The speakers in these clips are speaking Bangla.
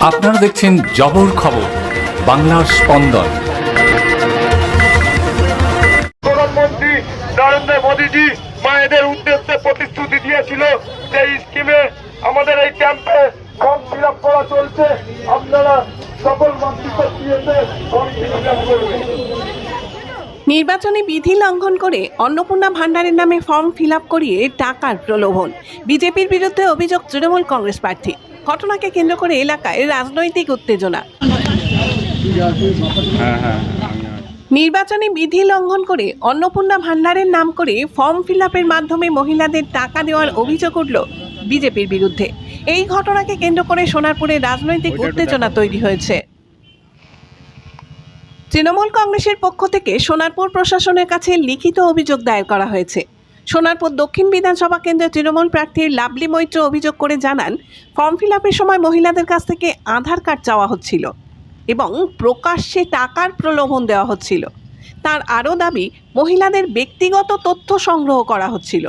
আপনারা দেখছেন জবর খবর, বাংলার স্পন্দন। প্রধানমন্ত্রী নরেন্দ্র মোদীজি মায়েদের উদ্দেশ্যে প্রতিশ্রুতি দিয়েছিল যে স্কিমে আমাদের এই ক্যাম্পে ফর্ম ফিল আপ করা চলছে, আপনারা সকল মাতৃত্ব দিয়েছে ফর্ম ফিল আপ করবেন। নির্বাচনী বিধি লঙ্ঘন করে অন্নপূর্ণা ভান্ডারের নামে ফর্ম ফিল আপ করিয়ে টাকার প্রলোভন। বিজেপির বিরুদ্ধে অভিযোগ তৃণমূল কংগ্রেস প্রার্থী। ঘটনাকে কেন্দ্র করে এলাকায় রাজনৈতিক উত্তেজনা। নির্বাচনী বিধি লঙ্ঘন করে অন্নপূর্ণা ভান্ডারের নাম করে ফর্ম ফিল আপের মাধ্যমে মহিলাদের টাকা দেওয়ার অভিযোগ উঠল বিজেপির বিরুদ্ধে। এই ঘটনাকে কেন্দ্র করে সোনারপুরে রাজনৈতিক উত্তেজনা তৈরি হয়েছে। তৃণমূল কংগ্রেসের পক্ষ থেকে সোনারপুর প্রশাসনের কাছে লিখিত অভিযোগ দায়ের করা হয়েছে। সোনারপুর দক্ষিণ বিধানসভা কেন্দ্রের তৃণমূল প্রার্থী লাভলি মৈত্র অভিযোগ করে জানান, ফর্ম ফিল আপের সময় মহিলাদের কাছ থেকে আধার কার্ড চাওয়া হচ্ছিল এবং প্রকাশ্যে টাকার প্রলোভন দেওয়া হচ্ছিল। তার আরও দাবি, মহিলাদের ব্যক্তিগত তথ্য সংগ্রহ করা হচ্ছিল।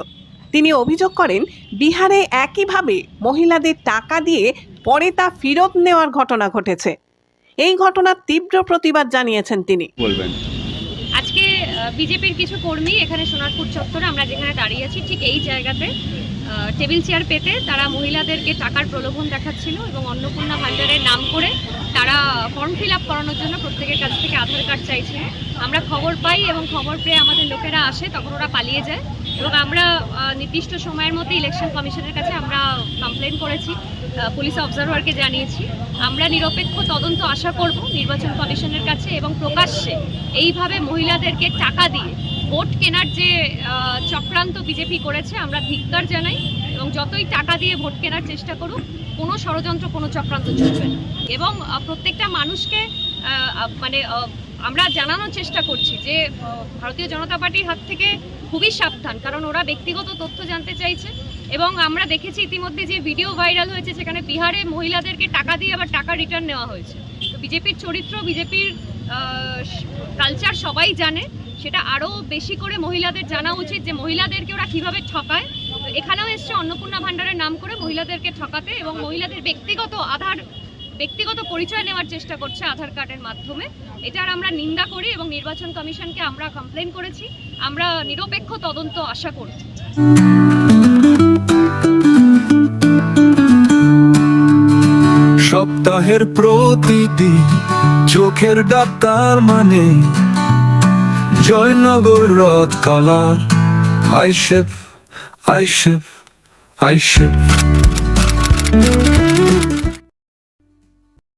তিনি অভিযোগ করেন, বিহারে একইভাবে মহিলাদের টাকা দিয়ে পরে তা ফেরত নেওয়ার ঘটনা ঘটেছে। এই ঘটনার তীব্র প্রতিবাদ জানিয়েছেন তিনি। বলবেন আজকে বিজেপির কিছু কর্মী এখানে সোনারপুর চত্বরে আমরা যেখানে দাঁড়িয়ে আছি ঠিক এই জায়গাতে টেবিল চেয়ার পেতে তারা মহিলাদেরকে টাকার প্রলোভন দেখাচ্ছিল এবং অন্নপূর্ণা ভান্ডারের নাম করে তারা ফর্ম ফিল আপ করানোর জন্য প্রত্যেকের কাছ থেকে আধার কার্ড চাইছিল। আমরা খবর পাই এবং খবর পেয়ে আমাদের লোকেরা আসে, তখন ওরা পালিয়ে যায় এবং আমরা নির্দিষ্ট সময়ের মধ্যে ইলেকশন কমিশনের কাছে আমরা কমপ্লেন করেছি, পুলিশ অবজারভারকে জানিয়েছি। আমরা নিরপেক্ষ তদন্ত আশা করব নির্বাচন কমিশনের কাছে এবং প্রকাশ্যে এইভাবে মহিলাদেরকে টাকা দিয়ে ভোট কেনার যে চক্রান্ত বিজেপি করেছে আমরা ধিক্কার জানাই এবং যতই টাকা দিয়ে ভোট কেনার চেষ্টা করুক কোনো ষড়যন্ত্র কোনো চক্রান্ত চলবে না। এবং প্রত্যেকটা মানুষকে আমরা জানানোর চেষ্টা করছি যে ভারতীয় জনতা পার্টির হাত থেকে খুবই সাবধান, কারণ ওরা ব্যক্তিগত তথ্য জানতে চাইছে। এবং আমরা দেখেছি ইতিমধ্যে যে ভিডিও ভাইরাল হয়েছে সেখানে বিহারে মহিলাদেরকে টাকা দিয়ে আবার টাকা রিটার্ন নেওয়া হয়েছে। তো বিজেপির চরিত্র, বিজেপির কালচার সবাই জানে, সেটা আরও বেশি করে মহিলাদের জানা উচিত যে মহিলাদেরকে ওরা কীভাবে ঠকায়। তো এখানেও এসছে অন্নপূর্ণা ভান্ডারের নাম করে মহিলাদেরকে ঠকাতে এবং মহিলাদের ব্যক্তিগত পরিচয় নেওয়ার চেষ্টা করছে আধার কার্ডের মাধ্যমে। এটার আমরা নিন্দা করি এবং নির্বাচন কমিশনকে আমরা কমপ্লেন করেছি। আমরা নিরপেক্ষ তদন্ত আশা করি। সপ্তাহের প্রতিদিন চোখের ডাক্তার মানে জয়নগর রথ কালার আইশেফ আইশেফ আইশেফ